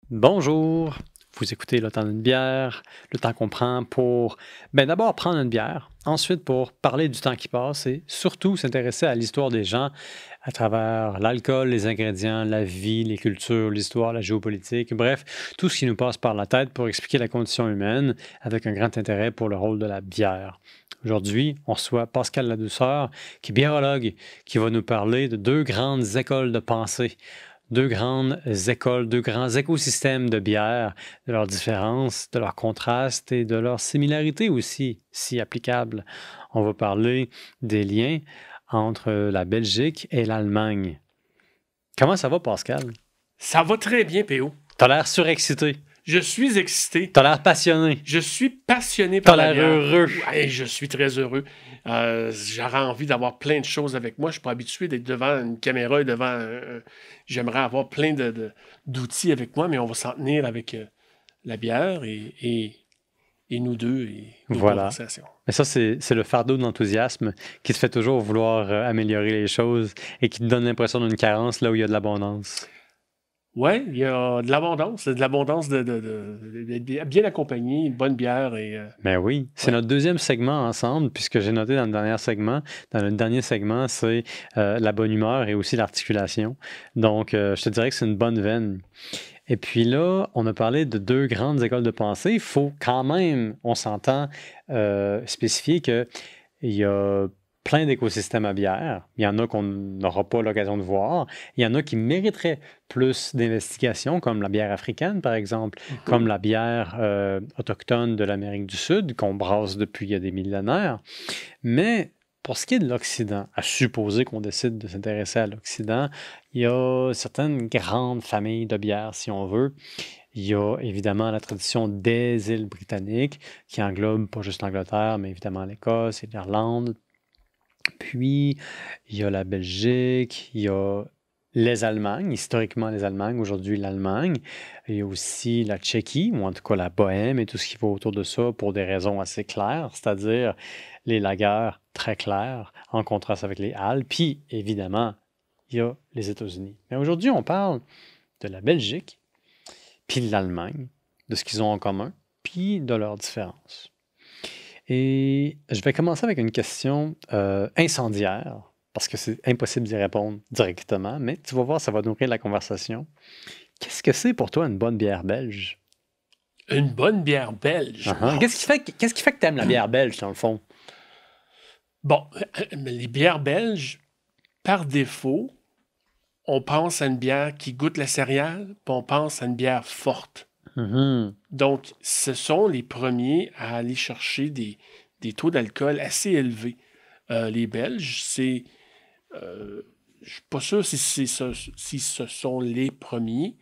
Bonjour, vous écoutez Le temps d'une bière, le temps qu'on prend pour d'abord prendre une bière, ensuite pour parler du temps qui passe et surtout s'intéresser à l'histoire des gens à travers l'alcool, les ingrédients, la vie, les cultures, l'histoire, la géopolitique, bref, tout ce qui nous passe par la tête pour expliquer la condition humaine avec un grand intérêt pour le rôle de la bière. Aujourd'hui, on reçoit Pascal Ladouceur, qui est biérologue, qui va nous parler de deux grandes écoles de pensée. Deux grandes écoles, deux grands écosystèmes de bière, de leurs différences, de leurs contrastes et de leurs similarités aussi, si applicables. On va parler des liens entre la Belgique et l'Allemagne. Comment ça va, Pascal? Ça va très bien, PO. T'as l'air surexcité. Je suis excité. T'as l'air passionné. Je suis passionné par la T'as bière. l'air heureux. Ouais, je suis très heureux. J'aurais envie d'avoir plein de choses avec moi. Je suis pas habitué d'être devant une caméra et devant J'aimerais avoir plein d'outils avec moi, mais on va s'en tenir avec la bière et nous deux et nos Voilà. conversations. Mais ça, c'est le fardeau de l'enthousiasme qui te fait toujours vouloir améliorer les choses et qui te donne l'impression d'une carence là où il y a de l'abondance. Ouais, il y a de l'abondance bien accompagné, une bonne bière et Ben oui, c'est notre deuxième segment ensemble, puisque j'ai noté dans le dernier segment, c'est la bonne humeur et aussi l'articulation. Donc, je te dirais que c'est une bonne veine. Et puis là, on a parlé de deux grandes écoles de pensée. Il faut quand même, on s'entend, spécifier qu'il y a plein d'écosystèmes à bière. Il y en a qu'on n'aura pas l'occasion de voir. Il y en a qui mériteraient plus d'investigation, comme la bière africaine, par exemple, comme la bière autochtone de l'Amérique du Sud, qu'on brasse depuis il y a des millénaires. Mais pour ce qui est de l'Occident, à supposer qu'on décide de s'intéresser à l'Occident, il y a certaines grandes familles de bières, si on veut. Il y a évidemment la tradition des îles britanniques, qui englobe pas juste l'Angleterre, mais évidemment l'Écosse et l'Irlande. Puis, il y a la Belgique, il y a les Allemagnes, historiquement les Allemagnes, aujourd'hui l'Allemagne. Il y a aussi la Tchéquie, ou en tout cas la Bohème et tout ce qui va autour de ça pour des raisons assez claires, c'est-à-dire les lagers très clairs en contraste avec les Halles. Puis, évidemment, il y a les États-Unis. Mais aujourd'hui, on parle de la Belgique, puis de l'Allemagne, de ce qu'ils ont en commun, puis de leurs différences. Et je vais commencer avec une question incendiaire, parce que c'est impossible d'y répondre directement, mais tu vas voir, ça va nourrir la conversation. Qu'est-ce que c'est pour toi une bonne bière belge? une bonne bière belge. Wow. Qu'est-ce qui fait que tu aimes la bière belge, dans le fond? Bon, les bières belges, par défaut, on pense à une bière qui goûte la céréale, puis on pense à une bière forte. Donc, ce sont les premiers à aller chercher des taux d'alcool assez élevés. Les Belges, c'est... je ne suis pas sûr si ce sont les premiers,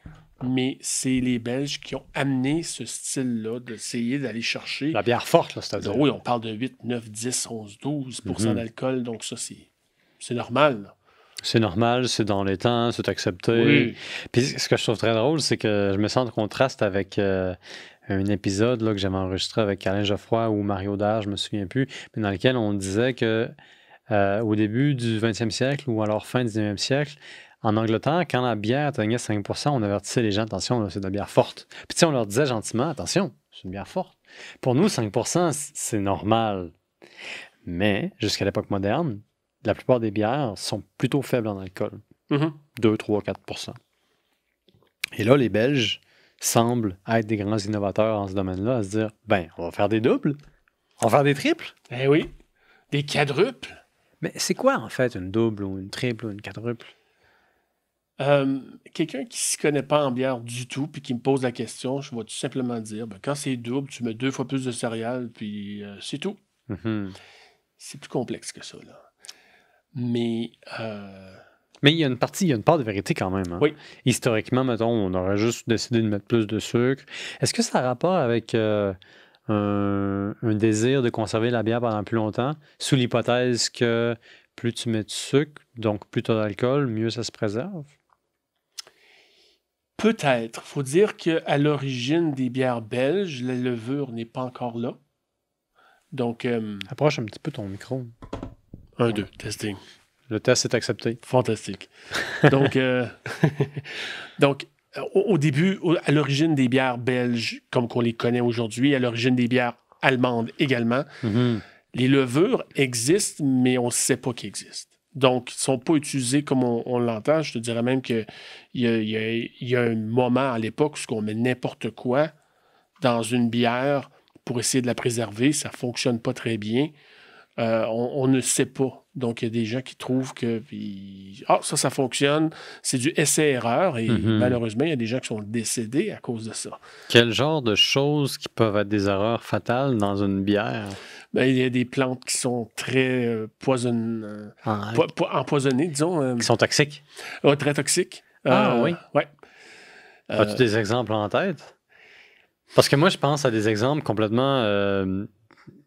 mais c'est les Belges qui ont amené ce style-là d'essayer d'aller chercher... La bière forte, là, c'est-à-dire. Oui, on parle de 8, 9, 10, 11, 12% d'alcool, donc ça, c'est normal, là. C'est normal, c'est dans les temps, c'est accepté. Oui. Puis ce que je trouve très drôle, c'est que je me sens en contraste avec un épisode là, que j'avais enregistré avec Alain Geoffroy ou Mario Dard, je me souviens plus, mais dans lequel on disait que au début du 20e siècle ou alors fin du 19e siècle, en Angleterre, quand la bière atteignait 5%, on avertissait les gens, attention, là, c'est de la bière forte. Puis tu sais, on leur disait gentiment, attention, c'est une bière forte. Pour nous, 5%, c'est normal. Mais jusqu'à l'époque moderne, la plupart des bières sont plutôt faibles en alcool. 2, 3, 4%. Et là, les Belges semblent être des grands innovateurs en ce domaine-là, à se dire, on va faire des doubles, on va faire des triples. Eh oui, des quadruples. Mais c'est quoi, en fait, une double ou une triple ou une quadruple? Quelqu'un qui ne s'y connaît pas en bière du tout, puis qui me pose la question, je vais tout simplement dire, quand c'est double, tu mets 2 fois plus de céréales, puis c'est tout. C'est plus complexe que ça, là. Mais il y a une part de vérité quand même. Hein? Oui. Historiquement, mettons, on aurait juste décidé de mettre plus de sucre. Est-ce que ça a rapport avec un désir de conserver la bière pendant plus longtemps, sous l'hypothèse que plus tu mets de sucre, donc plus tu as d'alcool, mieux ça se préserve? Peut-être. Il faut dire qu'à l'origine des bières belges, la levure n'est pas encore là. Donc... Approche un petit peu ton micro. 1, 2, testing. Le test est accepté. Fantastique. Donc, au début, à l'origine des bières belges, comme qu'on les connaît aujourd'hui, à l'origine des bières allemandes également, les levures existent, mais on ne sait pas qu'ils existent. Donc, ils ne sont pas utilisés comme on l'entend. Je te dirais même qu'il y a un moment à l'époque où on met n'importe quoi dans une bière pour essayer de la préserver. Ça ne fonctionne pas très bien. On ne sait pas. Donc, il y a des gens qui trouvent que ça fonctionne. C'est du essai-erreur. Et malheureusement, il y a des gens qui sont décédés à cause de ça. Quel genre de choses qui peuvent être des erreurs fatales dans une bière? Ben, il y a des plantes qui sont très empoisonnées, disons. Qui sont toxiques? Très toxiques. Oui? Ouais. As-tu des exemples en tête? Parce que moi, je pense à des exemples complètement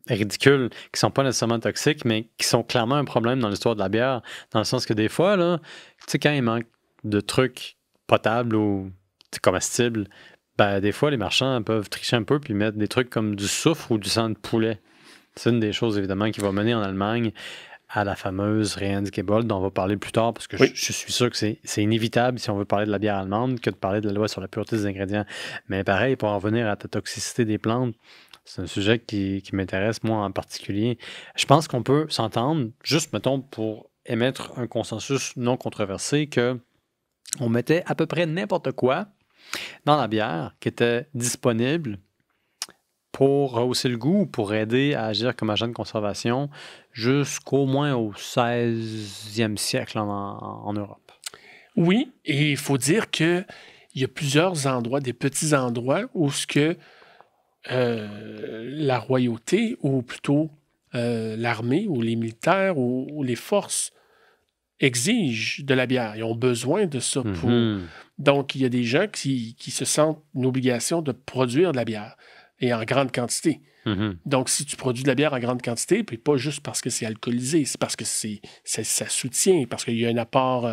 ridicules, qui sont pas nécessairement toxiques, mais qui sont clairement un problème dans l'histoire de la bière, dans le sens que des fois, là, tu sais, quand il manque de trucs potables ou comestibles, ben, des fois, les marchands peuvent tricher un peu puis mettre des trucs comme du soufre ou du sang de poulet. C'est une des choses, évidemment, qui va mener en Allemagne à la fameuse Reinheitsgebot, dont on va parler plus tard, parce que je suis sûr que c'est inévitable, si on veut parler de la bière allemande, que de parler de la loi sur la pureté des ingrédients. Mais pareil, pour en revenir à ta toxicité des plantes, c'est un sujet qui m'intéresse, moi, en particulier. Je pense qu'on peut s'entendre, juste, mettons, pour émettre un consensus non controversé, que on mettait à peu près n'importe quoi dans la bière qui était disponible pour rehausser le goût ou pour aider à agir comme agent de conservation jusqu'au moins au 16e siècle en Europe. Oui, et il faut dire qu'il y a plusieurs endroits, des petits endroits où ce que la royauté, ou plutôt l'armée, ou les militaires, ou les forces exigent de la bière. Ils ont besoin de ça pour... Donc, il y a des gens qui se sentent une obligation de produire de la bière, et en grande quantité. Donc, si tu produis de la bière en grande quantité, puis pas juste parce que c'est alcoolisé, c'est parce que ça soutient, parce qu'il y a un apport...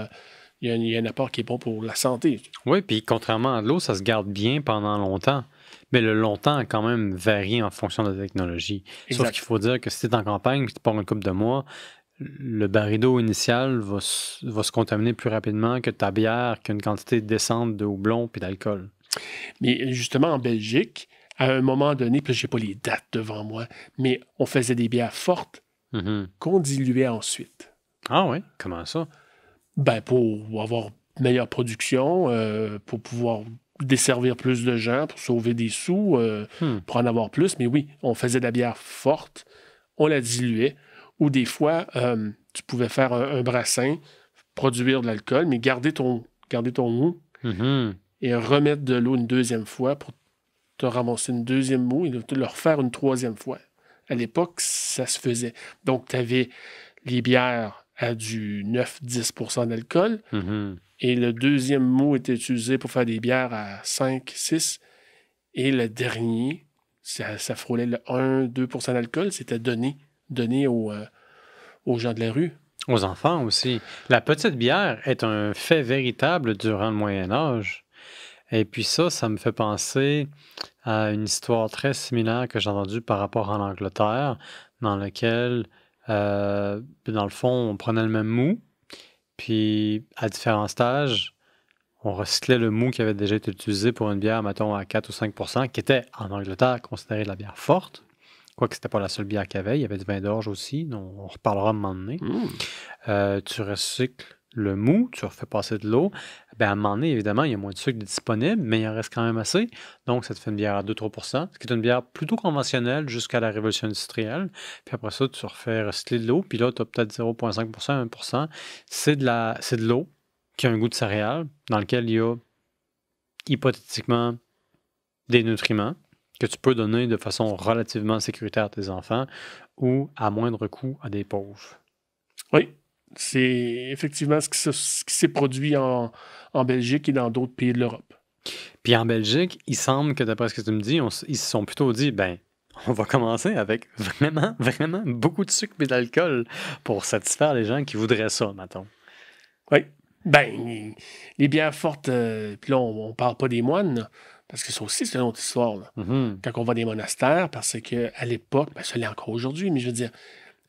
il y a un apport qui est bon pour la santé. Oui, puis contrairement à l'eau, ça se garde bien pendant longtemps. Mais le longtemps a quand même varié en fonction de la technologie. Exact. Sauf qu'il faut dire que si tu es en campagne et tu pars une couple de mois, le baril d'eau initial va se contaminer plus rapidement que ta bière qui a une quantité décente de houblon et d'alcool. Mais justement, en Belgique, à un moment donné, puis je n'ai pas les dates devant moi, mais on faisait des bières fortes qu'on diluait ensuite. Ah oui? Comment ça? Ben, pour avoir meilleure production, pour pouvoir desservir plus de gens, pour sauver des sous, pour en avoir plus. Mais oui, on faisait de la bière forte, on la diluait, ou des fois, tu pouvais faire un brassin, produire de l'alcool, mais garder ton mou et remettre de l'eau une deuxième fois pour te ramasser une deuxième mou et le refaire une troisième fois. À l'époque, ça se faisait. Donc, tu avais les bières à du 9-10% d'alcool. Et le deuxième mou était utilisé pour faire des bières à 5-6. Et le dernier, ça frôlait le 1-2% d'alcool. C'était donné aux gens de la rue. Aux enfants aussi. La petite bière est un fait véritable durant le Moyen Âge. Et puis ça me fait penser à une histoire très similaire que j'ai entendue par rapport à l'Angleterre, dans laquelle... dans le fond, on prenait le même mou, puis à différents stages, on recyclait le mou qui avait déjà été utilisé pour une bière, mettons, à 4 ou 5 %, qui était, en Angleterre, considérée de la bière forte. Quoique c'était pas la seule bière qu'il y avait. Il y avait du vin d'orge aussi, dont on reparlera à un moment donné. Tu recycles le mou, tu refais passer de l'eau. Ben, à un moment donné, évidemment, il y a moins de sucre disponible, mais il en reste quand même assez. Donc, ça te fait une bière à 2-3 %, ce qui est une bière plutôt conventionnelle jusqu'à la révolution industrielle. Puis après ça, tu refais recycler de l'eau. Puis là, tu as peut-être 0,5 %, 1 %. C'est de l'eau qui a un goût de céréales, dans lequel il y a hypothétiquement des nutriments que tu peux donner de façon relativement sécuritaire à tes enfants ou à moindre coût à des pauvres. Oui. C'est effectivement ce qui s'est produit en Belgique et dans d'autres pays de l'Europe. Puis en Belgique, il semble que d'après ce que tu me dis, ils se sont plutôt dit, ben, on va commencer avec vraiment, vraiment beaucoup de sucre et d'alcool pour satisfaire les gens qui voudraient ça, mettons. Oui. Ben, les bières fortes, puis là, on parle pas des moines, là, parce que ça aussi, c'est une autre histoire. Là. Quand on va des monastères, parce qu'à l'époque, ben, ça l'est encore aujourd'hui, mais je veux dire,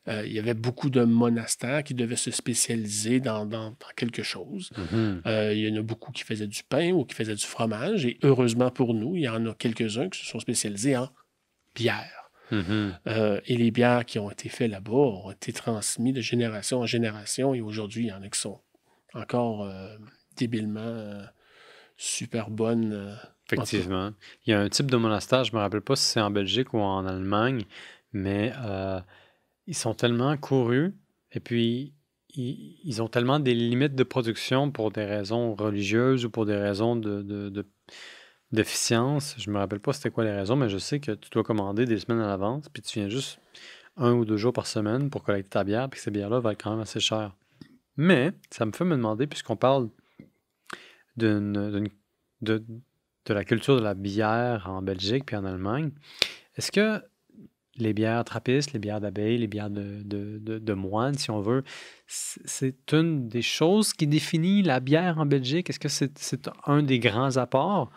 Il y avait beaucoup de monastères qui devaient se spécialiser dans quelque chose. Il y en a beaucoup qui faisaient du pain ou qui faisaient du fromage. Et heureusement pour nous, il y en a quelques-uns qui se sont spécialisés en bière. Et les bières qui ont été faites là-bas ont été transmises de génération en génération. Et aujourd'hui, il y en a qui sont encore débilement super bonnes. Effectivement. Il y a un type de monastère, je ne me rappelle pas si c'est en Belgique ou en Allemagne, mais ils sont tellement courus et puis ils ont tellement des limites de production pour des raisons religieuses ou pour des raisons d'efficience. Je ne me rappelle pas c'était quoi les raisons, mais je sais que tu dois commander des semaines à l'avance, puis tu viens juste 1 ou 2 jours par semaine pour collecter ta bière, puis ces bières-là valent quand même assez cher. Mais ça me fait me demander, puisqu'on parle de la culture de la bière en Belgique puis en Allemagne, est-ce que les bières trappistes, les bières d'abeilles, les bières de moine, si on veut, c'est une des choses qui définit la bière en Belgique? Est-ce que c'est un des grands apports?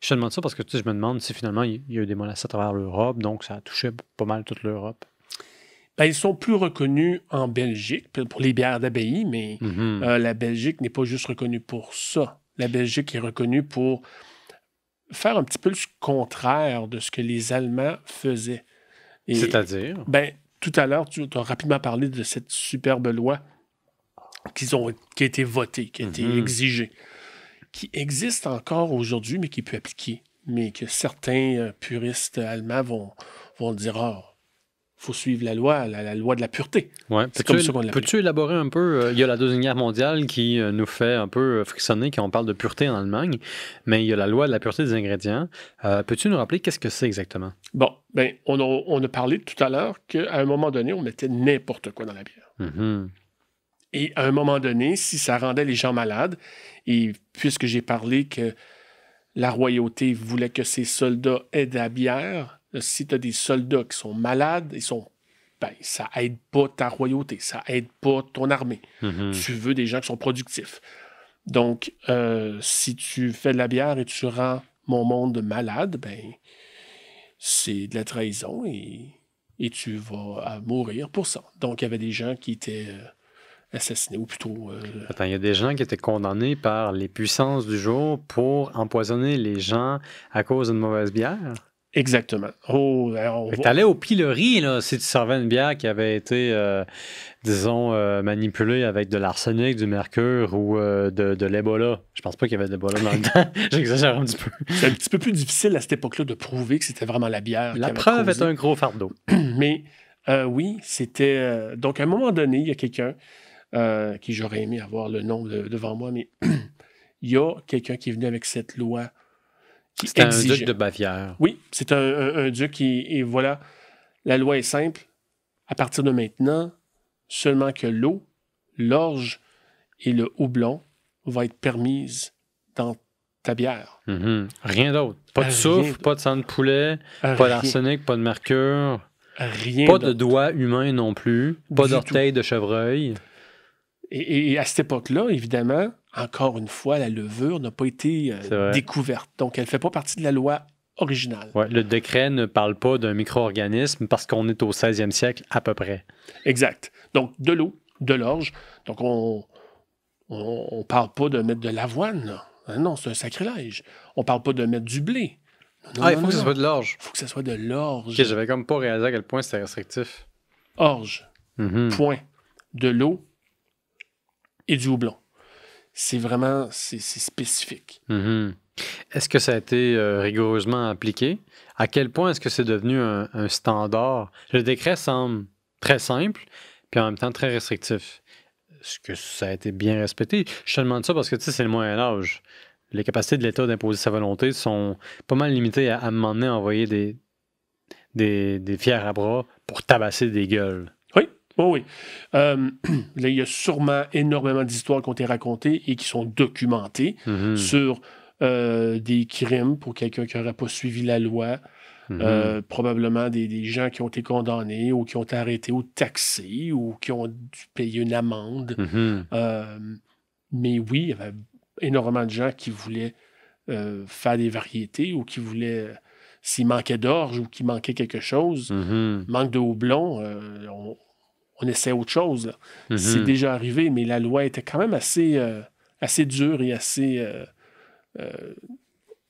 Je te demande ça parce que je me demande si finalement il y a eu des monastères à travers l'Europe, donc ça a touché pas mal toute l'Europe. Ben, ils sont plus reconnus en Belgique pour les bières d'abbaye, mais la Belgique n'est pas juste reconnue pour ça. La Belgique est reconnue pour faire un petit peu le contraire de ce que les Allemands faisaient. C'est-à-dire? Ben, tout à l'heure, tu as rapidement parlé de cette superbe loi qui a été votée, qui a été exigée, qui existe encore aujourd'hui, mais qui peut appliquer. Mais que certains puristes allemands vont dire « Ah, faut suivre la loi de la pureté. » Ouais. Peux-tu élaborer un peu? Il y a la Deuxième Guerre mondiale qui nous fait un peu frissonner quand on parle de pureté en Allemagne, mais il y a la loi de la pureté des ingrédients. Peux-tu nous rappeler qu'est-ce que c'est exactement? Bon, ben, on a parlé tout à l'heure qu'à un moment donné, on mettait n'importe quoi dans la bière. Et à un moment donné, si ça rendait les gens malades, et puisque j'ai parlé que la royauté voulait que ses soldats aident la bière, si tu as des soldats qui sont malades, ça aide pas ta royauté, ça aide pas ton armée. Tu veux des gens qui sont productifs. Donc, si tu fais de la bière et tu rends mon monde malade, ben c'est de la trahison et tu vas mourir pour ça. Donc, il y avait des gens qui étaient assassinés, ou plutôt... Attends, il y a des gens qui étaient condamnés par les puissances du jour pour empoisonner les gens à cause d'une mauvaise bière? Exactement. T'allais au pilori, là, si tu servais une bière qui avait été, disons, manipulée avec de l'arsenic, du mercure ou de l'Ebola. Je pense pas qu'il y avait de l'Ebola dans le temps. J'exagère un petit peu. C'est un petit peu plus difficile à cette époque-là de prouver que c'était vraiment la bière. La preuve est un gros fardeau. Mais oui, c'était... donc, à un moment donné, il y a quelqu'un qui j'aurais aimé avoir le nom devant moi, mais il y a quelqu'un qui est venu avec cette loi qui C'était exigeait... un duc de Bavière. Oui, c'est un duc et voilà, la loi est simple. À partir de maintenant, seulement que l'eau, l'orge et le houblon vont être permises dans ta bière. Rien d'autre. Pas de soufre, pas de sang de poulet, pas d'arsenic, pas de mercure. Rien pas de doigts humains non plus, pas d'orteils de chevreuil. Et à cette époque-là, évidemment, encore une fois, la levure n'a pas été découverte. Donc, elle ne fait pas partie de la loi originale. Ouais, le décret ne parle pas d'un micro-organisme parce qu'on est au 16e siècle à peu près. Exact. Donc, de l'eau, de l'orge. Donc, on parle pas de mettre de l'avoine. Non, c'est un sacrilège. On parle pas de mettre du blé. Non, il faut que ce soit de l'orge. Il faut que ce soit de l'orge. Okay, j'avais comme pas réalisé à quel point c'était restrictif. Orge. Point. De l'eau et du houblon. C'est vraiment, c'est spécifique. Est-ce que ça a été rigoureusement appliqué? À quel point est-ce que c'est devenu un standard? Le décret semble très simple, puis en même temps très restrictif. Est-ce que ça a été bien respecté? Je te demande ça parce que, tu sais, c'est le Moyen-Âge. Les capacités de l'État d'imposer sa volonté sont pas mal limitées à m'emmener à envoyer des fiers à bras pour tabasser des gueules. Oui. Là, il y a sûrement énormément d'histoires qui ont été racontées et qui sont documentées sur des crimes pour quelqu'un qui n'aurait pas suivi la loi. Probablement des gens qui ont été condamnés ou qui ont été arrêtés ou taxés ou qui ont dû payer une amende. Mais oui, il y avait énormément de gens qui voulaient faire des variétés ou qui voulaient, s'il manquait d'orge ou qu'il manquait quelque chose, manque de houblon, on essaie autre chose. Mhm. C'est déjà arrivé, mais la loi était quand même assez dure et assez...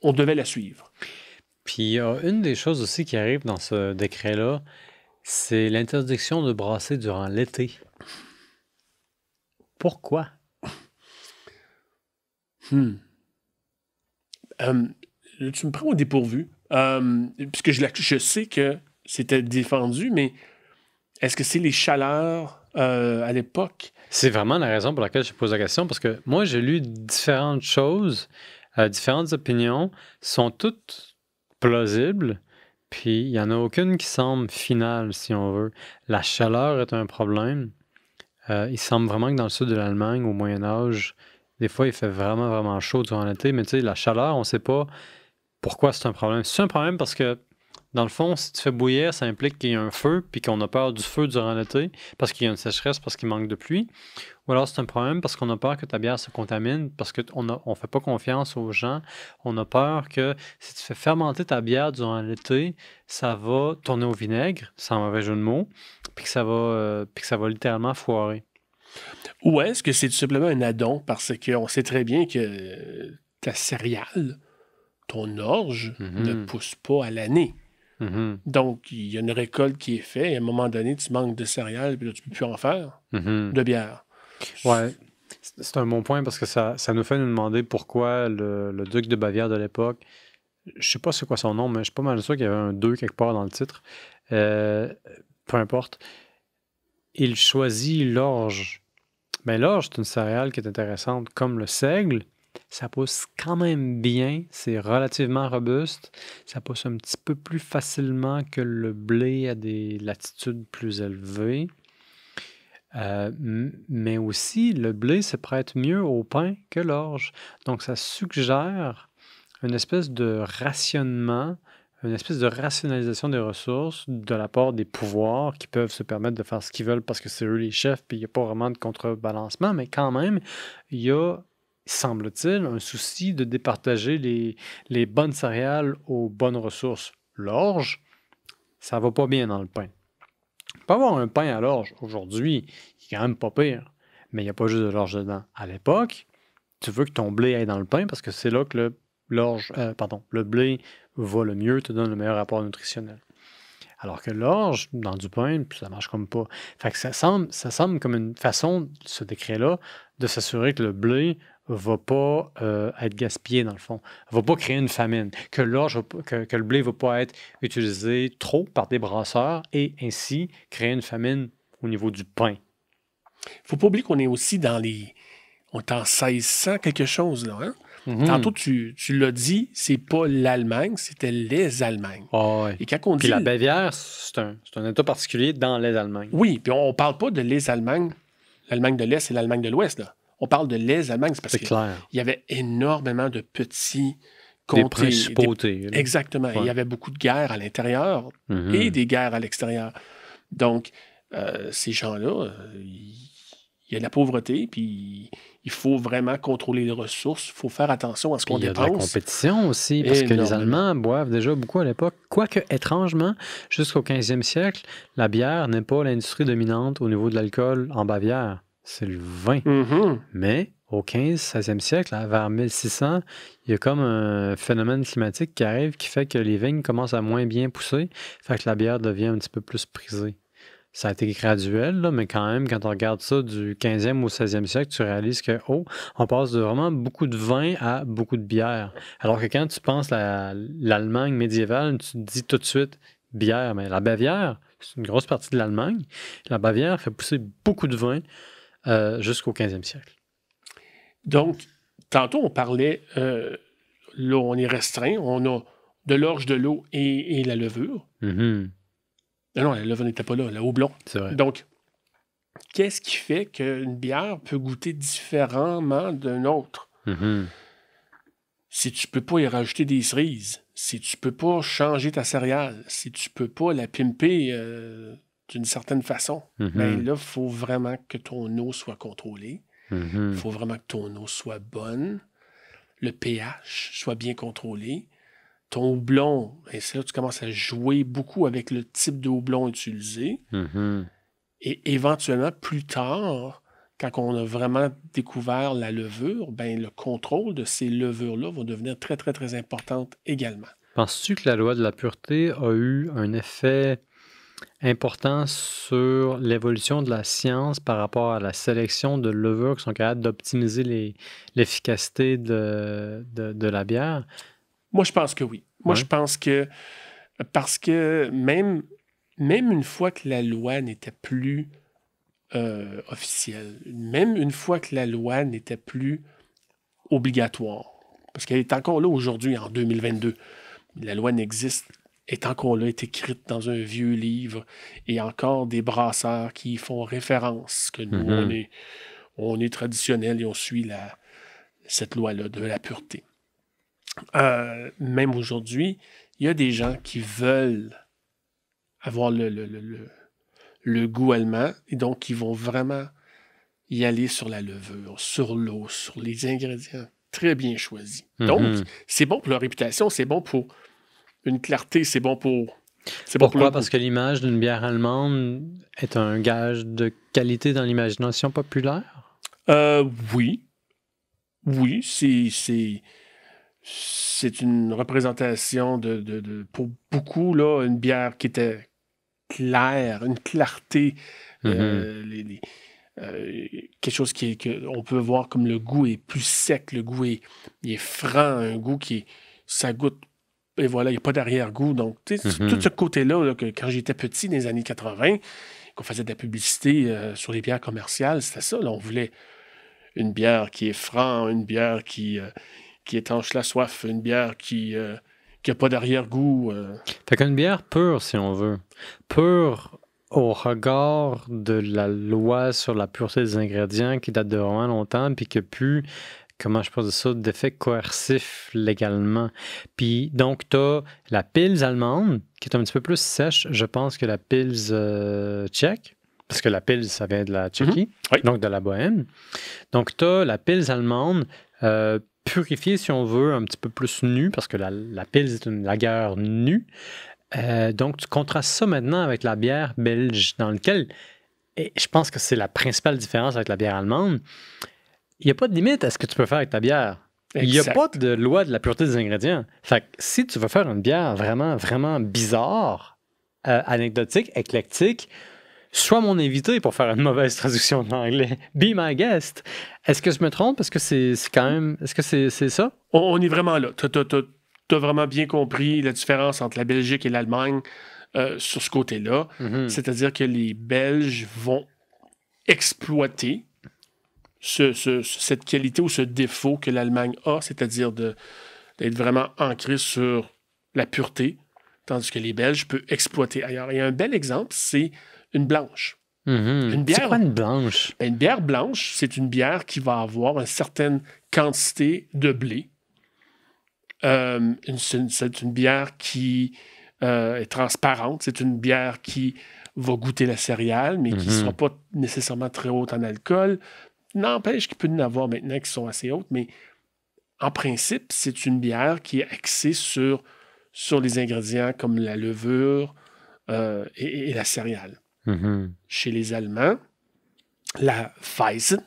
on devait la suivre. Puis il y a une des choses aussi qui arrive dans ce décret-là, c'est l'interdiction de brasser durant l'été. Pourquoi? Là, tu me prends au dépourvu. Puisque je sais que c'était défendu, mais est-ce que c'est les chaleurs à l'époque? C'est vraiment la raison pour laquelle je pose la question, parce que moi, j'ai lu différentes choses, différentes opinions, sont toutes plausibles, puis il n'y en a aucune qui semble finale, si on veut. La chaleur est un problème. Il semble vraiment que dans le sud de l'Allemagne, au Moyen Âge, des fois, il fait vraiment, vraiment chaud durant l'été, mais tu sais, la chaleur, on ne sait pas pourquoi c'est un problème. C'est un problème parce que, dans le fond, si tu fais bouillir, ça implique qu'il y a un feu, puis qu'on a peur du feu durant l'été, parce qu'il y a une sécheresse, parce qu'il manque de pluie. Ou alors c'est un problème parce qu'on a peur que ta bière se contamine, parce qu'on ne fait pas confiance aux gens. On a peur que si tu fais fermenter ta bière durant l'été, ça va tourner au vinaigre, sans mauvais jeu de mots, puis que ça va littéralement foirer. Ou est-ce que c'est tout simplement un addon? Parce qu'on sait très bien que ta céréale, ton orge, ne pousse pas à l'année. Donc, il y a une récolte qui est faite, et à un moment donné, tu manques de céréales, puis là, tu ne peux plus en faire de bière. Ouais, c'est un bon point parce que ça nous fait nous demander pourquoi le duc de Bavière de l'époque, je sais pas c'est quoi son nom, mais je suis pas mal sûr qu'il y avait un 2 quelque part dans le titre. Peu importe. Il choisit l'orge. Mais l'orge, c'est une céréale qui est intéressante. Comme le seigle, ça pousse quand même bien. C'est relativement robuste. Ça pousse un petit peu plus facilement que le blé à des latitudes plus élevées. Mais aussi, le blé se prête mieux au pain que l'orge. Donc, ça suggère une espèce de rationnement, une espèce de rationalisation des ressources de la part des pouvoirs qui peuvent se permettre de faire ce qu'ils veulent parce que c'est eux les chefs, puis il n'y a pas vraiment de contrebalancement, mais quand même, il y a, semble-t-il, un souci de départager les bonnes céréales aux bonnes ressources. L'orge, ça va pas bien dans le pain. On peut avoir un pain à l'orge aujourd'hui, qui est quand même pas pire, mais il n'y a pas juste de l'orge dedans. À l'époque, tu veux que ton blé aille dans le pain parce que c'est là que le blé va le mieux, te donne le meilleur rapport nutritionnel. Alors que l'orge, dans du pain, ça marche comme pas. Fait que ça semble comme une façon, ce décret-là, de s'assurer que le blé va pas être gaspillé, dans le fond. Va pas créer une famine. Que le blé va pas être utilisé trop par des brasseurs et ainsi créer une famine au niveau du pain. Faut pas oublier qu'on est aussi on est en 1600 quelque chose, là, hein? Tantôt, tu l'as dit, c'est pas l'Allemagne, c'était les Allemagnes. Oh, ouais. Et quand on puis dit... la Bavière, c'est un État particulier dans les Allemagnes. Oui, puis on parle pas de les Allemagnes, l'Allemagne de l'Est et l'Allemagne de l'Ouest, là. On parle de les Allemagnes, c'est parce qu'il y avait énormément de petits comtés. Des principautés. Exactement. Ouais. Il y avait beaucoup de guerres à l'intérieur et des guerres à l'extérieur. Donc, ces gens-là, il y a de la pauvreté, puis il faut vraiment contrôler les ressources. Il faut faire attention à ce qu'on dépense. Il y a de la compétition aussi, parce que les Allemands boivent déjà beaucoup à l'époque. Quoique, étrangement, jusqu'au 15e siècle, la bière n'est pas l'industrie dominante au niveau de l'alcool en Bavière. C'est le vin. Mais au 15e siècle, vers 1600, il y a comme un phénomène climatique qui arrive qui fait que les vignes commencent à moins bien pousser, fait que la bière devient un petit peu plus prisée. Ça a été graduel, là, mais quand même, quand on regarde ça du 15e au 16e siècle, tu réalises que, on passe de vraiment beaucoup de vin à beaucoup de bière. Alors que quand tu penses à l'Allemagne médiévale, tu te dis tout de suite bière. Mais la Bavière, c'est une grosse partie de l'Allemagne. La Bavière fait pousser beaucoup de vin jusqu'au 15e siècle. Donc, tantôt, on parlait, là, on est restreint, on a de l'orge, de l'eau et la levure. Non, la levure n'était pas là, le houblon. C'est vrai. Donc, qu'est-ce qui fait qu'une bière peut goûter différemment d'une autre? Si tu peux pas y rajouter des cerises, si tu peux pas changer ta céréale, si tu peux pas la pimper d'une certaine façon, bien là, il faut vraiment que ton eau soit contrôlée. Il faut vraiment que ton eau soit bonne, le pH soit bien contrôlé. Ton houblon, et c'est là que tu commences à jouer beaucoup avec le type de houblon utilisé. Et éventuellement, plus tard, quand on a vraiment découvert la levure, ben, le contrôle de ces levures-là va devenir très, très, très importante également. Penses-tu que la loi de la pureté a eu un effet important sur l'évolution de la science par rapport à la sélection de levures qui sont capables d'optimiser l'efficacité de la bière? Moi, je pense que oui. Moi, Ouais. je pense que parce que même une fois que la loi n'était plus officielle, même une fois que la loi n'était plus obligatoire, parce qu'elle est encore là aujourd'hui, en 2022, la loi n'existe, est encore là, est écrite dans un vieux livre, et encore des brasseurs qui y font référence, que nous, on est traditionnel et on suit cette loi-là de la pureté. Même aujourd'hui, il y a des gens qui veulent avoir le goût allemand et donc qui vont vraiment y aller sur la levure, sur l'eau, sur les ingrédients très bien choisis. Donc, c'est bon pour leur réputation, c'est bon pour une clarté, c'est bon pour... Pourquoi? Parce que l'image d'une bière allemande est un gage de qualité dans l'imagination populaire? Oui. Oui, c'est une représentation pour beaucoup, là, une bière qui était claire, une clarté, quelque chose on peut voir comme le goût est plus sec, le goût il est franc, un goût ça goûte, et voilà, il n'y a pas d'arrière-goût. Donc, tu sais, tout ce côté-là, là, que quand j'étais petit, dans les années 80, qu'on faisait de la publicité sur les bières commerciales, c'était ça, là, on voulait une bière qui est franc, une bière qui étanche la soif, une bière qui n'a pas d'arrière-goût. Fait qu'une bière pure, si on veut. Pure au regard de la loi sur la pureté des ingrédients qui date de vraiment longtemps, puis qui n'a plus, comment je peux dire ça, d'effet coercif légalement. Puis donc, tu as la Pils allemande, qui est un petit peu plus sèche, je pense, que la Pils tchèque. Parce que la Pils, ça vient de la Tchéquie, Oui. donc de la Bohème. Donc, tu as la Pils allemande purifiée, si on veut, un petit peu plus nue, parce que la Pils est une lager nue. Donc, tu contrastes ça maintenant avec la bière belge, dans laquelle, et je pense que c'est la principale différence avec la bière allemande, il n'y a pas de limite à ce que tu peux faire avec ta bière. Il n'y a pas de loi de la pureté des ingrédients. Fait que si tu veux faire une bière vraiment, vraiment bizarre, anecdotique, éclectique, sois mon invité pour faire une mauvaise traduction de l'anglais. Be my guest. Est-ce que je me trompe? Est-ce que c'est quand même... Est-ce que c'est ça? On est vraiment là. T'as vraiment bien compris la différence entre la Belgique et l'Allemagne sur ce côté-là. C'est-à-dire que les Belges vont exploiter cette qualité ou ce défaut que l'Allemagne a, c'est-à-dire d'être vraiment ancré sur la pureté, tandis que les Belges peuvent exploiter ailleurs. Et un bel exemple, c'est une blanche. Une bière, c'est quoi une blanche? Une bière blanche, c'est une bière qui va avoir une certaine quantité de blé. C'est une bière qui est transparente. C'est une bière qui va goûter la céréale, mais qui ne sera pas nécessairement très haute en alcool. N'empêche qu'il peut y en avoir maintenant qui sont assez hautes, mais en principe, c'est une bière qui est axée sur les ingrédients comme la levure et la céréale. Chez les Allemands, la Weizen,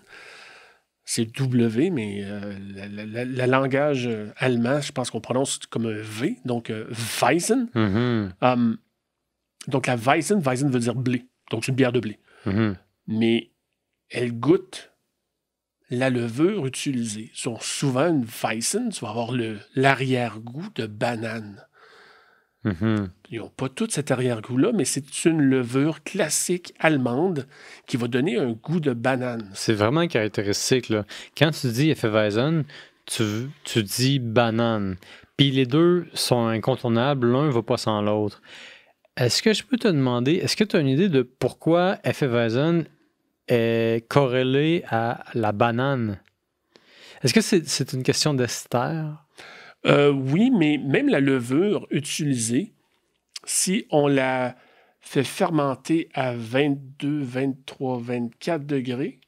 c'est W, mais le langage allemand, je pense qu'on prononce comme un V, donc Weizen. Donc la Weizen veut dire blé, donc c'est une bière de blé. Mais elle goûte la levure utilisée. Souvent, une Weizen, tu vas avoir l'arrière-goût de banane. Ils n'ont pas tout cet arrière-goût-là, mais c'est une levure classique allemande qui va donner un goût de banane. C'est vraiment caractéristique, là. Quand tu dis Hefeweizen, tu dis banane. Puis les deux sont incontournables, l'un ne va pas sans l'autre. Est-ce que je peux te demander, est-ce que tu as une idée de pourquoi Hefeweizen est corrélé à la banane? Est-ce que c'est une question d'ester? Oui, mais même la levure utilisée, si on la fait fermenter à 22, 23, 24 degrés,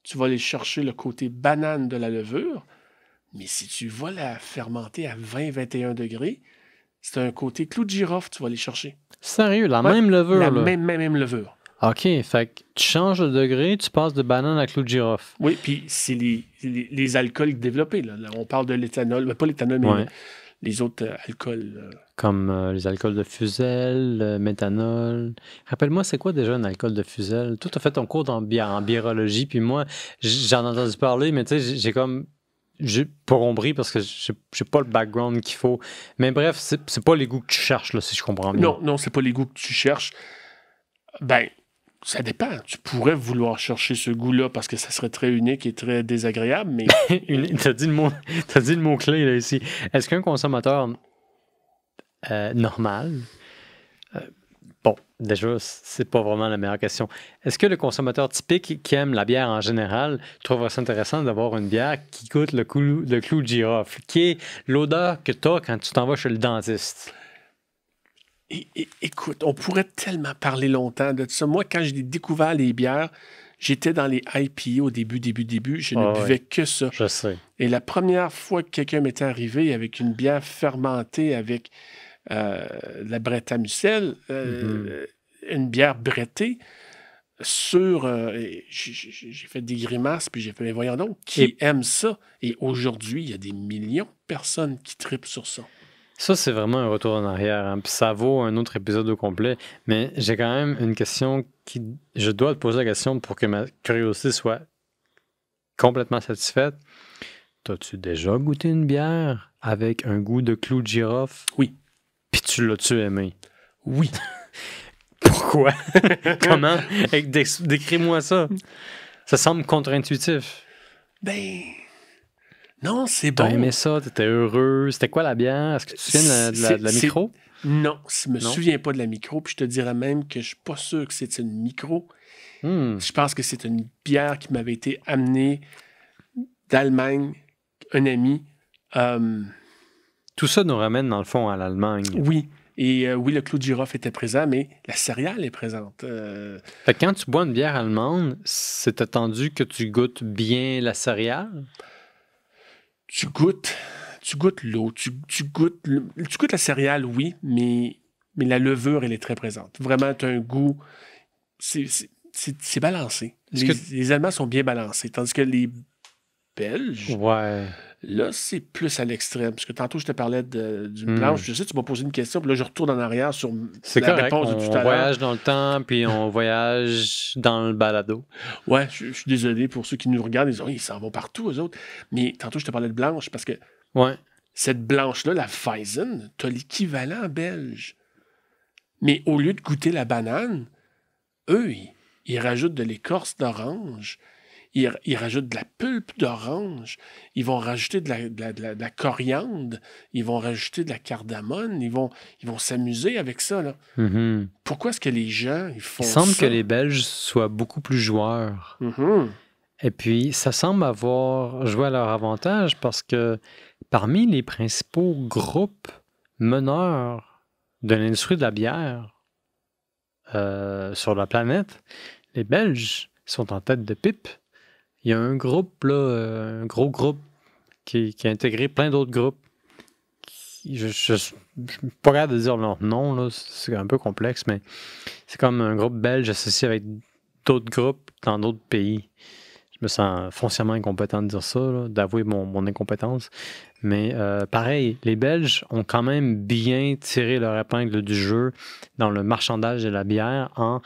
tu vas aller chercher le côté banane de la levure. Mais si tu vas la fermenter à 20, 21 degrés, c'est un côté clou de girofle, tu vas aller chercher. Sérieux, la même levure, la là? même levure. OK, fait que tu changes de degré, tu passes de banane à clou de girofle. Oui, puis c'est les alcools développés. Là. Là, on parle de l'éthanol, mais pas l'éthanol, mais les autres alcools. Comme les alcools de Fusel, le méthanol. Rappelle-moi, c'est quoi déjà un alcool de Fusel? Toi, tu as fait ton cours en biologie, puis moi, j'en ai entendu parler, mais tu sais, j'ai comme... J'ai pas compris parce que j'ai pas le background qu'il faut. Mais bref, c'est pas les goûts que tu cherches, là, si je comprends bien. Non, c'est pas les goûts que tu cherches. Ben, ça dépend. Tu pourrais vouloir chercher ce goût-là parce que ça serait très unique et très désagréable, mais... T'as dit le mot-clé, là, ici. Est-ce qu'un consommateur normal... bon, déjà, c'est pas vraiment la meilleure question. Est-ce que le consommateur typique qui aime la bière en général trouverait ça intéressant d'avoir une bière qui goûte le clou de girofle, qui est l'odeur que tu as quand tu t'en vas chez le dentiste? Écoute, on pourrait tellement parler longtemps de ça. Moi, quand j'ai découvert les bières, j'étais dans les IPA au début. Je ne buvais que ça. Je sais. Et la première fois que quelqu'un m'était arrivé avec une bière fermentée avec la Brettamucel, une bière brettée, j'ai fait des grimaces, puis j'ai fait, mais voyons donc, qui aime ça? Et aujourd'hui, il y a des millions de personnes qui trippent sur ça. Ça, c'est vraiment un retour en arrière, hein, puis ça vaut un autre épisode au complet. Mais j'ai quand même une question qui... Je dois te poser la question pour que ma curiosité soit complètement satisfaite. T'as-tu déjà goûté une bière avec un goût de clou de girofle? Oui. Puis tu l'as-tu aimé? Oui. Pourquoi? Comment? Décris-moi ça. Ça semble contre-intuitif. Ben... Non, c'est bon. T'as aimé ça? T'étais heureux? C'était quoi la bière? Est-ce que tu te souviens de la micro? Non, je me souviens pas de la micro. Puis je te dirais même que je suis pas sûr que c'est une micro. Je pense que c'est une bière qui m'avait été amenée d'Allemagne, un ami. Tout ça nous ramène, dans le fond, à l'Allemagne. Oui. Et oui, le clou de girofle était présent, mais la céréale est présente. Fait que quand tu bois une bière allemande, c'est attendu que tu goûtes bien la céréale? Tu goûtes l'eau, tu goûtes la céréale, oui, mais la levure, elle est très présente. Vraiment, tu as un goût... C'est balancé. Les Allemands sont bien balancés, tandis que les Belges... Ouais. Là, c'est plus à l'extrême. Parce que tantôt, je te parlais d'une blanche. Je sais, tu m'as posé une question, puis là, je retourne en arrière sur la réponse de tout à l'heure. On voyage dans le temps, puis on voyage dans le balado. Ouais, je suis désolé pour ceux qui nous regardent. Ils disent, oh, ils s'en vont partout, eux autres. Mais tantôt, je te parlais de blanche, parce que cette blanche-là, la Weizen, tu as l'équivalent belge. Mais au lieu de goûter la banane, eux, ils rajoutent de l'écorce d'orange. Ils rajoutent de la pulpe d'orange. Ils vont rajouter de la coriandre. Ils vont rajouter de la cardamone. Ils vont s'amuser avec ça. Là. Pourquoi est-ce que les gens ils font ça? Il semble que les Belges soient beaucoup plus joueurs. Et puis, ça semble avoir joué à leur avantage parce que parmi les principaux groupes meneurs de l'industrie de la bière sur la planète, les Belges sont en tête de pipe. Il y a un groupe, là, un gros groupe qui a intégré plein d'autres groupes. Je ne suis pas capable de dire leur nom, là, c'est un peu complexe, mais c'est comme un groupe belge associé avec d'autres groupes dans d'autres pays. Je me sens foncièrement incompétent de dire ça, là, d'avouer mon incompétence. Mais pareil, les Belges ont quand même bien tiré leur épingle du jeu dans le marchandage de la bière en...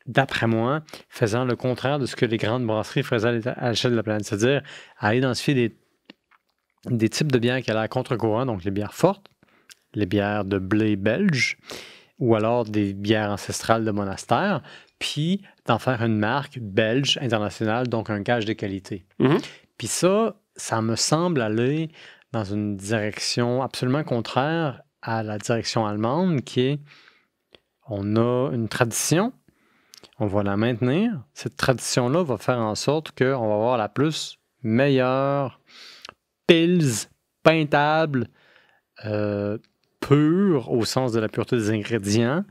d'après moi, faisant le contraire de ce que les grandes brasseries faisaient à l'échelle de la planète. C'est-à-dire à identifier des types de bières qui allaient à contre-courant, donc les bières fortes, les bières de blé belge, ou alors des bières ancestrales de monastère, puis d'en faire une marque belge internationale, donc un gage de qualité. Puis ça me semble aller dans une direction absolument contraire à la direction allemande, qui est, on a une tradition, on va la maintenir. Cette tradition-là va faire en sorte qu'on va avoir la plus meilleure pils peintable, pure au sens de la pureté des ingrédients,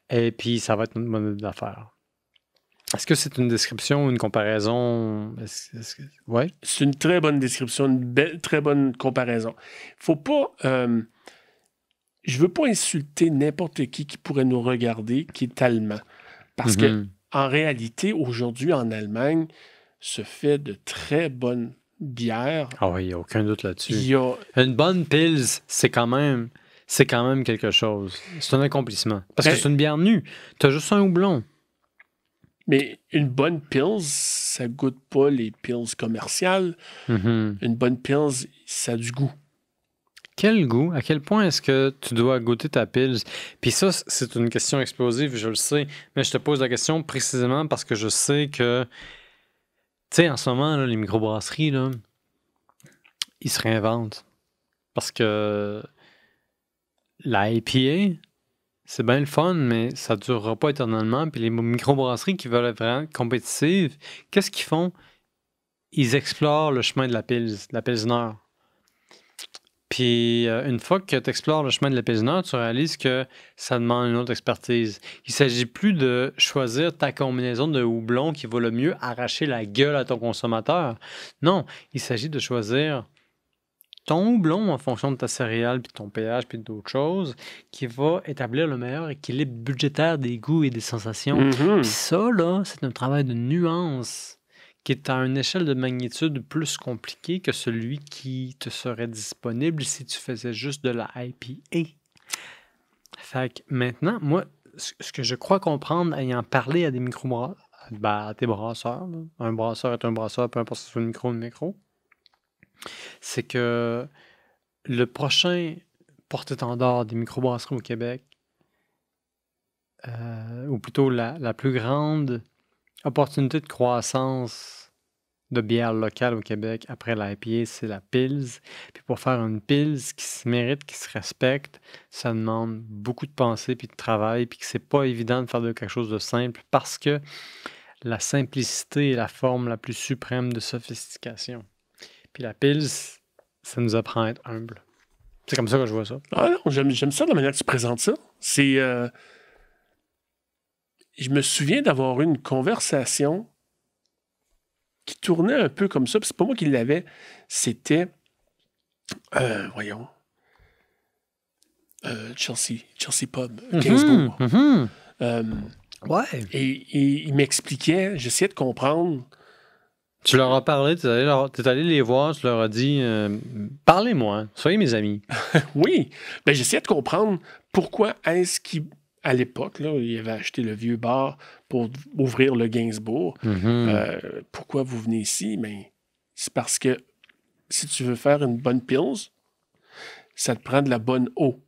et puis ça va être notre modèle d'affaires. Est-ce que c'est une description ou une comparaison? Ouais. C'est une très bonne description, une très bonne comparaison. Faut pas... je veux pas insulter n'importe qui pourrait nous regarder, qui est allemand. Parce que en réalité, aujourd'hui, en Allemagne, se fait de très bonnes bières. Ah oui, il n'y a aucun doute là-dessus. Il y a... Une bonne Pils, c'est quand même quelque chose. C'est un accomplissement. Parce que c'est une bière nue. Tu as juste un houblon. Mais une bonne Pils, ça goûte pas les Pils commerciales. Mm-hmm. Une bonne Pils, ça a du goût. Quel goût? À quel point est-ce que tu dois goûter ta Pils? Puis ça, c'est une question explosive, je le sais. Mais je te pose la question précisément parce que je sais que, tu sais, en ce moment, là, les microbrasseries, là, ils se réinventent. Parce que la IPA, c'est bien le fun, mais ça ne durera pas éternellement. Puis les microbrasseries qui veulent être vraiment compétitives, qu'est-ce qu'ils font? Ils explorent le chemin de la Pilsner. Puis une fois que tu explores le chemin de la Pilsner, tu réalises que ça demande une autre expertise. Il ne s'agit plus de choisir ta combinaison de houblon qui va le mieux arracher la gueule à ton consommateur. Non, il s'agit de choisir ton houblon en fonction de ta céréale, puis de ton pH, puis d'autres choses, qui va établir le meilleur équilibre budgétaire des goûts et des sensations. Mm-hmm. Puis ça, là, c'est un travail de nuance qui est à une échelle de magnitude plus compliquée que celui qui te serait disponible si tu faisais juste de la IPA. Fait que maintenant, moi, ce que je crois comprendre, ayant parlé à des à tes brasseurs, là, un brasseur est un brasseur, peu importe si c'est un micro ou un micro, c'est que le prochain porte-étendard des microbrasseries au Québec, ou plutôt la plus grande opportunité de croissance de bière locale au Québec après la IPA, c'est la Pils. Puis pour faire une Pils qui se mérite, qui se respecte, ça demande beaucoup de pensée puis de travail, puis que c'est pas évident de faire de quelque chose de simple parce que la simplicité est la forme la plus suprême de sophistication. Puis la Pils, ça nous apprend à être humble. C'est comme ça que je vois ça. Ah non, j'aime ça de la manière que tu présentes ça. C'est... Je me souviens d'avoir eu une conversation qui tournait un peu comme ça. Puis c'est pas moi qui l'avais. C'était... voyons. Chelsea Pub, Gainsbourg. Ouais. Et il m'expliquait, j'essayais de comprendre... Tu leur as parlé, tu es allé les voir, tu leur as dit parlez-moi, soyez mes amis. Oui, ben j'essayais de comprendre pourquoi est-ce qu'à l'époque, là, il avait acheté le vieux bar pour ouvrir le Gainsbourg. Pourquoi vous venez ici? Ben, c'est parce que si tu veux faire une bonne Pils, ça te prend de la bonne eau.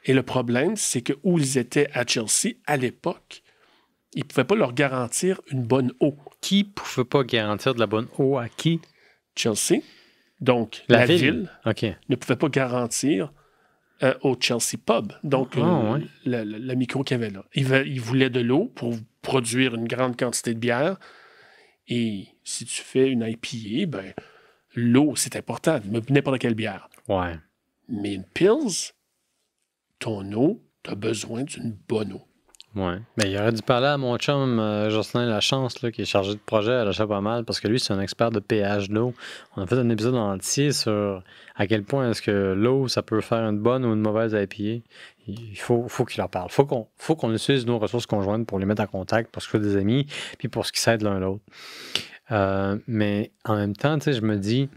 Et le problème, c'est que où ils étaient à Chelsea, à l'époque, ils ne pouvaient pas leur garantir une bonne eau. Qui ne pouvait pas garantir de la bonne eau à qui? Chelsea. Donc, la ville okay. ne pouvait pas garantir au Chelsea Pub. Donc, la micro qu'il y avait là. Il voulait de l'eau pour produire une grande quantité de bière. Et si tu fais une IPA, ben, l'eau, c'est important. N'importe quelle bière. Ouais. Mais une Pils, ton eau, tu as besoin d'une bonne eau. Oui. Mais il aurait dû parler à mon chum Jocelyn Lachance, là, qui est chargé de projet à l'achat pas mal, parce que lui, c'est un expert de pH d'eau. On a fait un épisode entier sur à quel point est-ce que l'eau, ça peut faire une bonne ou une mauvaise IPA. Il faut qu'il en parle. Faut qu'on utilise nos ressources conjointes pour les mettre en contact, pour se faire des amis, puis pour ce qui s'aide l'un l'autre. Mais en même temps, tu sais, je me dis,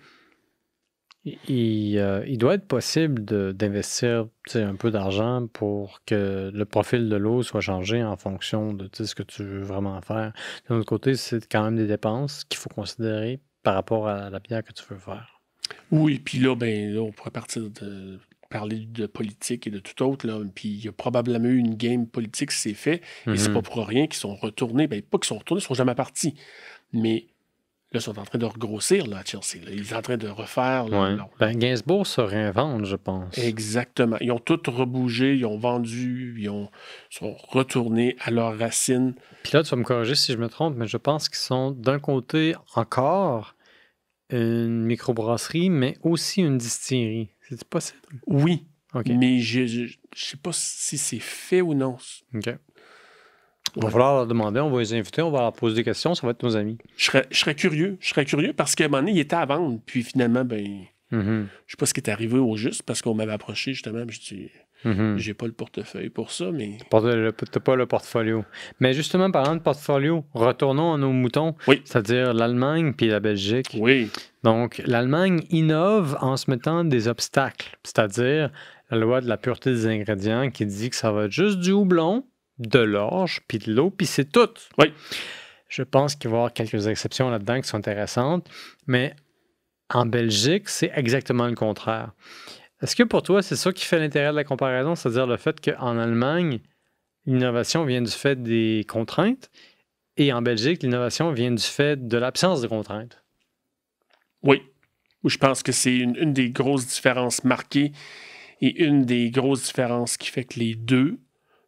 il doit être possible d'investir un peu d'argent pour que le profil de l'eau soit changé en fonction de ce que tu veux vraiment faire. De l'autre côté, c'est quand même des dépenses qu'il faut considérer par rapport à la bière que tu veux faire. Oui, puis là, on pourrait parler de politique et de tout autre. Là. Puis il y a probablement eu une game politique qui s'est fait. Et c'est pas pour rien qu'ils sont retournés. Ben, pas qu'ils sont retournés, ils sont jamais partis. Mais... Là, ils sont en train de regrossir là, à Chelsea. Là. Ils sont en train de refaire. Gainsbourg se réinvente, je pense. Exactement. Ils ont tout rebougé, ils ont vendu, sont retournés à leurs racines. Puis là, tu vas me corriger si je me trompe, mais je pense qu'ils sont d'un côté encore une microbrasserie, mais aussi une distillerie. C'est possible? Oui. Okay. Mais je ne sais pas si c'est fait ou non. OK. Il va falloir leur demander, on va les inviter, on va leur poser des questions, ça va être nos amis. Je serais curieux. Je serais curieux parce qu'à un moment donné, il était à vendre. Puis finalement, je sais pas ce qui est arrivé au juste parce qu'on m'avait approché justement. Je dis, J'ai pas le portefeuille pour ça, mais... T'as pas le portfolio. Mais justement, parlant de portfolio, retournons à nos moutons, c'est-à-dire l'Allemagne puis la Belgique. Oui. Donc, l'Allemagne innove en se mettant des obstacles, c'est-à-dire la loi de la pureté des ingrédients qui dit que ça va être juste du houblon, de l'orge, puis de l'eau, puis c'est tout. Oui. Je pense qu'il va y avoir quelques exceptions là-dedans qui sont intéressantes, mais en Belgique, c'est exactement le contraire. Est-ce que pour toi, c'est ça qui fait l'intérêt de la comparaison, c'est-à-dire le fait qu'en Allemagne, l'innovation vient du fait des contraintes et en Belgique, l'innovation vient du fait de l'absence de contraintes? Oui. Je pense que c'est une des grosses différences marquées et une des grosses différences qui fait que les deux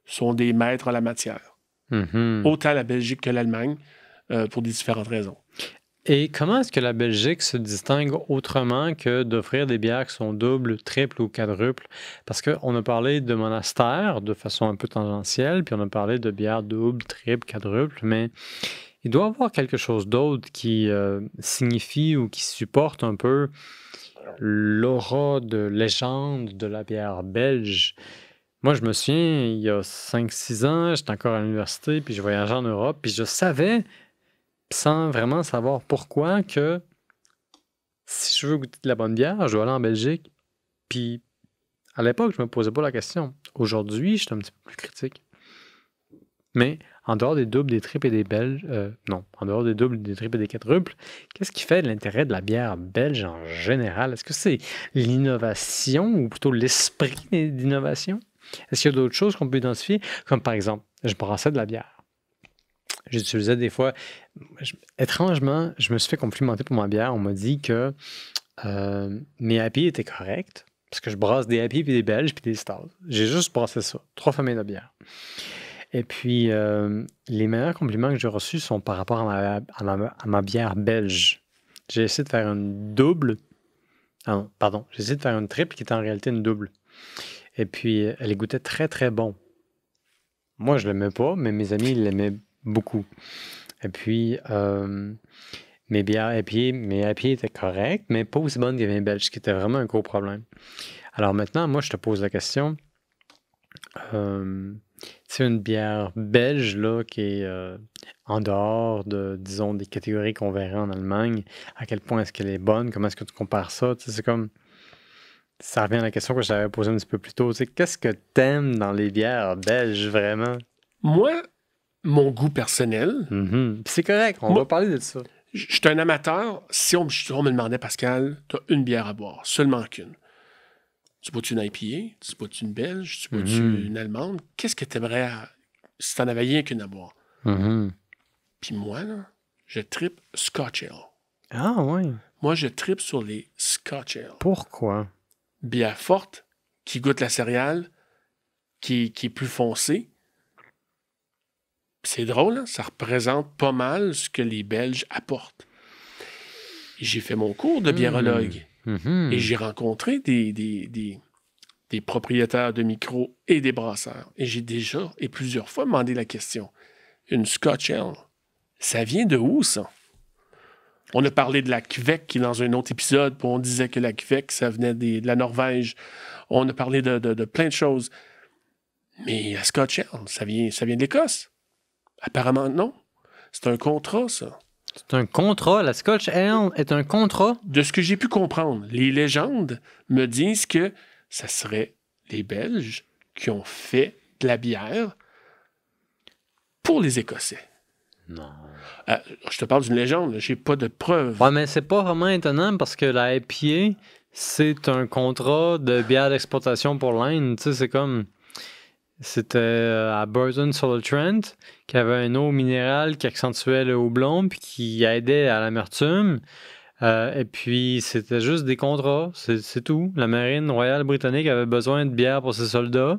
sont des maîtres en la matière. Autant la Belgique que l'Allemagne, pour des différentes raisons. Et comment est-ce que la Belgique se distingue autrement que d'offrir des bières qui sont doubles, triples ou quadruples? Parce qu'on a parlé de monastères de façon un peu tangentielle, puis on a parlé de bières doubles, triples, quadruples, mais il doit y avoir quelque chose d'autre qui signifie ou qui supporte un peu l'aura de légende de la bière belge. Moi, je me souviens, il y a 5-6 ans, j'étais encore à l'université, puis je voyageais en Europe, puis je savais, sans vraiment savoir pourquoi, que si je veux goûter de la bonne bière, je dois aller en Belgique. Puis, à l'époque, je me posais pas la question. Aujourd'hui, je suis un petit peu plus critique. Mais, en dehors des doubles, des triples et des belges, en dehors des doubles, des triples et des quadruples, qu'est-ce qui fait l'intérêt de la bière belge en général? Est-ce que c'est l'innovation ou plutôt l'esprit d'innovation? Est-ce qu'il y a d'autres choses qu'on peut identifier? Comme par exemple, je brassais de la bière. J'utilisais des fois... étrangement, je me suis fait complimenter pour ma bière. On m'a dit que mes IPA étaient corrects parce que je brasse des IPA puis des belges puis des stouts. J'ai juste brassé ça. 3 familles de bière. Et puis, les meilleurs compliments que j'ai reçus sont par rapport à ma bière belge. J'ai essayé de faire une double. J'ai essayé de faire une triple qui était en réalité une double. Et puis, elle goûtait très, très bon. Moi, je ne l'aimais pas, mais mes amis l'aimaient beaucoup. Et puis, mes bières IPA, mes IPA étaient correctes, mais pas aussi bonnes que les vins belges, ce qui était vraiment un gros problème. Alors maintenant, moi, je te pose la question. C'est une bière belge là, qui est en dehors de, disons, des catégories qu'on verrait en Allemagne. À quel point est-ce qu'elle est bonne? Comment est-ce que tu compares ça? Tu sais, c'est comme... Ça revient à la question que je t'avais posée un petit peu plus tôt. Tu sais, qu'est-ce que t'aimes dans les bières belges, vraiment? Moi, mon goût personnel... C'est correct, on va parler de ça. Je suis un amateur. Si on me demandait, Pascal, t'as une bière à boire, seulement qu'une. Tu bois-tu une IPA? Tu bois-tu une belge? Tu bois-tu une allemande? Qu'est-ce que t'aimerais si t'en avais rien qu'une à boire? Puis moi, là, je trippe Scotch Ale. Ah oui? Moi, je trippe sur les Scotch Ale. Pourquoi? Bière forte, qui goûte la céréale, qui est plus foncée. C'est drôle, hein? Ça représente pas mal ce que les Belges apportent. Et j'ai fait mon cours de biérologue. Et j'ai rencontré des propriétaires de micros et des brasseurs. Et j'ai déjà, et plusieurs fois, demandé la question. Une Scotch Ale, ça vient de où, ça? On a parlé de la Kvek qui est dans un autre épisode, puis on disait que la Kvek, ça venait de la Norvège. On a parlé de plein de choses. Mais la Scotch Ale, ça vient de l'Écosse? Apparemment, non. C'est un contrat, ça. C'est un contrat. La Scotch Ale est un contrat? De ce que j'ai pu comprendre, les légendes me disent que ça serait les Belges qui ont fait de la bière pour les Écossais. Non. Je te parle d'une légende, j'ai pas de preuves. Ouais, mais c'est pas vraiment étonnant parce que la IPA, c'est un contrat de bière d'exportation pour l'Inde. Tu sais, c'est comme... C'était à Burton-sur-le-Trent, qui avait une eau minérale qui accentuait le houblon puis qui aidait à l'amertume. Et puis, c'était juste des contrats, c'est tout. La marine royale britannique avait besoin de bière pour ses soldats.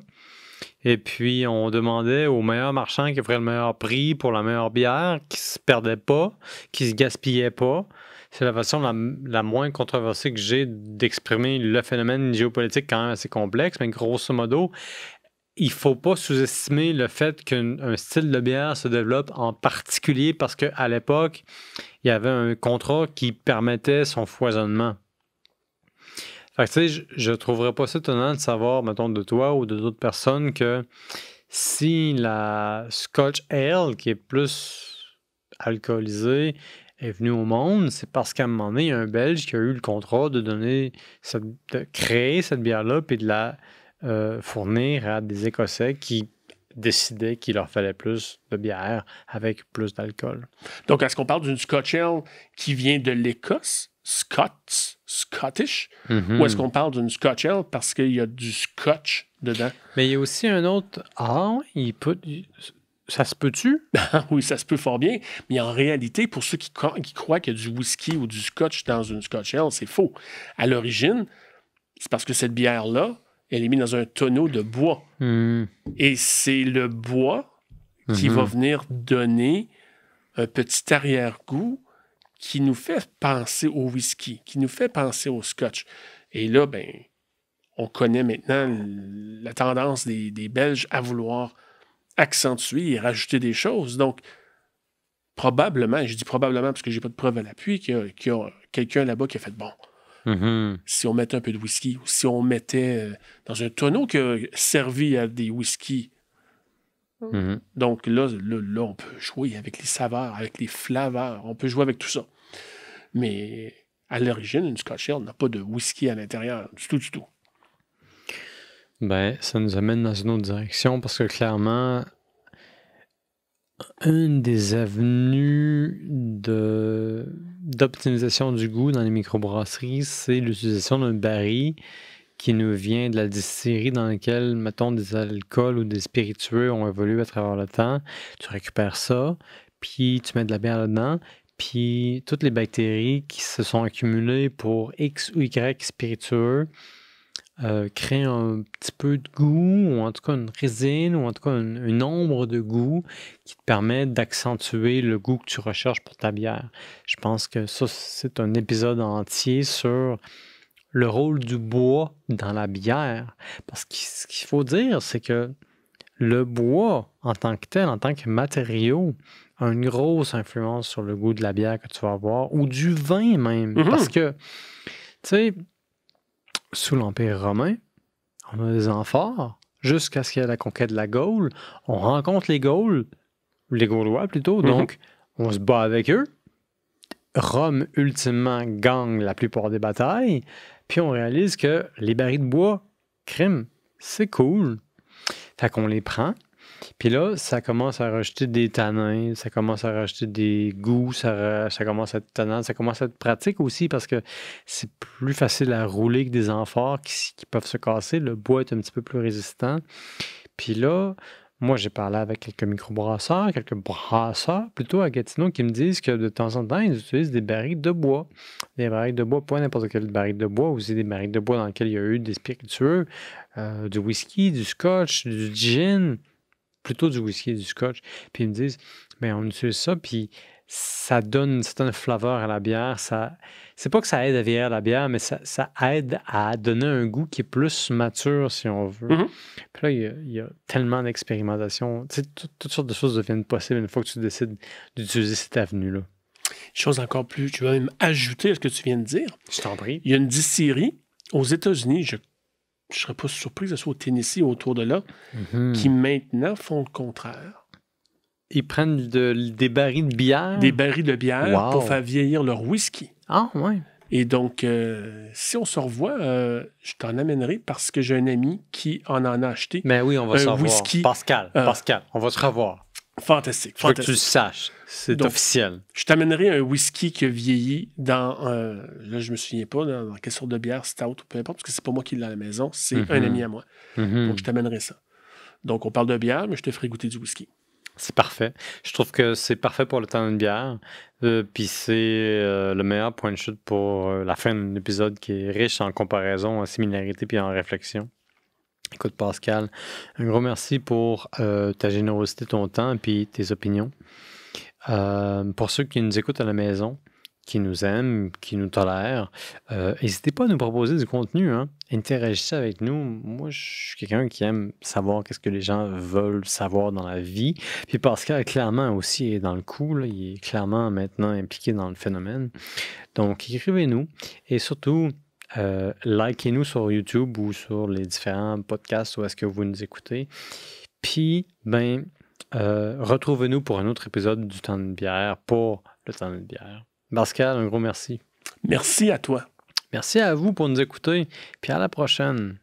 Et puis, on demandait aux meilleurs marchands qui offraient le meilleur prix pour la meilleure bière, qui se perdait pas, qui se gaspillait pas. C'est la façon la moins controversée que j'ai d'exprimer le phénomène géopolitique quand même assez complexe, mais grosso modo, il ne faut pas sous-estimer le fait qu'un style de bière se développe en particulier parce qu'à l'époque, il y avait un contrat qui permettait son foisonnement. Fait que, tu sais, je trouverais pas ça étonnant de savoir, mettons, de toi ou de d'autres personnes que si la Scotch Ale, qui est plus alcoolisée, est venue au monde, c'est parce qu'à un moment donné, il y a un Belge qui a eu le contrat de créer cette bière-là puis de la fournir à des Écossais qui décidaient qu'il leur fallait plus de bière avec plus d'alcool. Donc, est-ce qu'on parle d'une Scotch Ale qui vient de l'Écosse, Scottish, ou est-ce qu'on parle d'une Scotch Ale parce qu'il y a du scotch dedans? Mais il y a aussi un autre... Ah, ça se peut-tu? Oui, ça se peut fort bien. Mais en réalité, pour ceux qui croient qu'il y a du whisky ou du scotch dans une Scotch Ale, c'est faux. À l'origine, c'est parce que cette bière-là, elle est mise dans un tonneau de bois. Et c'est le bois qui va venir donner un petit arrière-goût qui nous fait penser au whisky, qui nous fait penser au scotch. Et là, ben, on connaît maintenant la tendance des Belges à vouloir accentuer et rajouter des choses. Donc, probablement, je dis probablement parce que j'ai pas de preuve à l'appui, qu'il y a quelqu'un là-bas qui a fait bon. Si on mettait un peu de whisky, ou si on mettait dans un tonneau qui a servi à des whiskies. Donc là, on peut jouer avec les saveurs, avec les flaveurs, on peut jouer avec tout ça. Mais à l'origine, une Scotch Ale n'a pas de whisky à l'intérieur, du tout. Ben, ça nous amène dans une autre direction parce que clairement, une des avenues d'optimisation du goût dans les microbrasseries, c'est l'utilisation d'un baril qui nous vient de la distillerie dans laquelle, mettons, des alcools ou des spiritueux ont évolué à travers le temps. Tu récupères ça, puis tu mets de la bière dedans, puis toutes les bactéries qui se sont accumulées pour X ou Y spiritueux créent un petit peu de goût, ou en tout cas une résine, ou en tout cas une ombre de goût qui te permet d'accentuer le goût que tu recherches pour ta bière. Je pense que ça, c'est un épisode entier sur le rôle du bois dans la bière. Parce que ce qu'il faut dire, c'est que le bois, en tant que tel, en tant que matériau, a une grosse influence sur le goût de la bière que tu vas avoir, ou du vin même. Parce que, tu sais, sous l'Empire romain, on a des amphores, jusqu'à ce qu'il y ait la conquête de la Gaule. On rencontre les Gaulois plutôt, donc on se bat avec eux. Rome, ultimement, gagne la plupart des batailles, puis on réalise que les barils de bois, crime, c'est cool. Fait qu'on les prend, puis là, ça commence à rajouter des tanins, ça commence à rajouter des goûts, ça commence à être tannant, ça commence à être pratique aussi parce que c'est plus facile à rouler que des amphores qui peuvent se casser. Le bois est un petit peu plus résistant. Puis là, moi, j'ai parlé avec quelques microbrasseurs, quelques brasseurs plutôt à Gatineau qui me disent que de temps en temps, ils utilisent des barils de bois. Des barils de bois, pas n'importe quel baril de bois, aussi des barils de bois dans lesquels il y a eu des spiritueux, du whisky, du scotch, du gin, plutôt du whisky et du scotch. Puis ils me disent, mais on utilise ça, puis ça donne une certaine flaveur à la bière. C'est pas que ça aide à vieillir la bière, mais ça aide à donner un goût qui est plus mature, si on veut. Puis là, il y a tellement d'expérimentation. Tu sais, toutes sortes de choses deviennent possibles une fois que tu décides d'utiliser cette avenue-là. Chose encore plus, tu vas même ajouter à ce que tu viens de dire. Je t'en prie. Il y a une distillerie aux États-Unis, je ne serais pas surpris que ce soit au Tennessee, autour de là, qui maintenant font le contraire. Ils prennent des barils de bière? Des barils de bière pour faire vieillir leur whisky. Ah, ouais. Et donc, si on se revoit, je t'en amènerai parce que j'ai un ami qui en a acheté. Mais oui, on va se revoir. Whisky, Pascal, on va se revoir. Fantastique. Je veux que tu le saches. C'est officiel. Je t'amènerai un whisky qui a vieilli dans, là, je me souviens pas, dans quelle sorte de bière, stout ou peu importe, parce que c'est pas moi qui l'ai à la maison, c'est un ami à moi. Donc, je t'amènerai ça. Donc, on parle de bière, mais je te ferai goûter du whisky. C'est parfait. Je trouve que c'est parfait pour le temps d'une bière. Puis c'est le meilleur point de chute pour la fin d'un épisode qui est riche en comparaison, en similarité puis en réflexion. Écoute, Pascal, un gros merci pour ta générosité, ton temps et tes opinions. Pour ceux qui nous écoutent à la maison, qui nous aiment, qui nous tolèrent, n'hésitez pas à nous proposer du contenu. Interagissez avec nous. Moi, je suis quelqu'un qui aime savoir qu'est-ce que les gens veulent savoir dans la vie. Puis Pascal, clairement, aussi est dans le coup. Là, il est clairement maintenant impliqué dans le phénomène. Donc, écrivez-nous. Et surtout, Likez-nous sur YouTube ou sur les différents podcasts où est-ce que vous nous écoutez. Puis, retrouvez-nous pour un autre épisode du Temps d'une bière pour le Temps d'une bière. Pascal, un gros merci. Merci à toi. Merci à vous pour nous écouter. Puis à la prochaine.